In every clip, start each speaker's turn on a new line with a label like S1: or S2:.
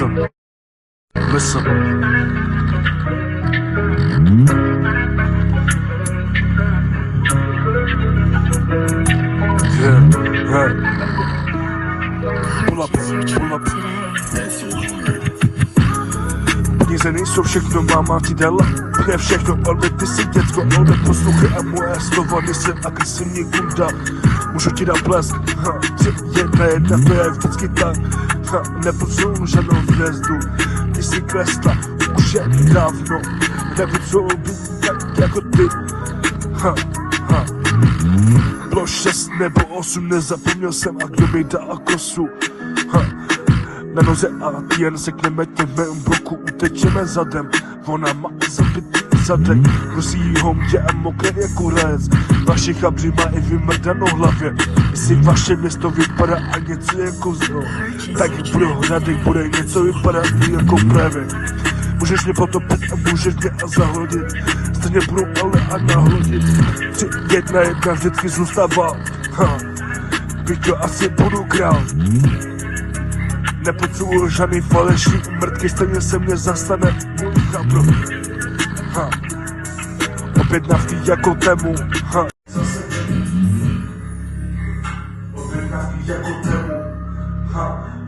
S1: Listen. Listen. Yeah, hey. Pull up. Peníze nejsou všechno, máma ti dala úplně všechno, ale ty si děcko, ale poslouchej a moje slova, nejsem agresivní gunda. Můžu ti dát blesk, jedna, to je vždycky tak. Nepotřebuji žádnou hvězdu, ty jsi klesla, už je dávno. Nepotřebuji být tak jako ty. Bylo 6 nebo 8, nezapomněl jsem a kdo mi dal kosu. Na noze a ty jen sekneme tě v mém bloku, utečeme zadem. Ona má zabitý zadek, nosí ho mě a mokré jako rajec. Vaše chabři má i vymrdanou hlavě. Jestli vaše město vypadá a něco jako zlo, tak pro hradek bude něco vypadat jako právě. Můžeš mě potopit a můžeš mě a zahodit, stejně budu ale a nahodit. 3, 1, vždycky zůstává. Víte, asi budu král. Nepotřebuji žádný falešný mrtky, stejně se mě zastane můj chabro. Opět navtý jako tému. Zase. Opět navtý jako tému.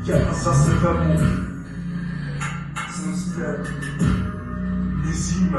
S1: Já zase vemu. Jsem zpět. Mizíme.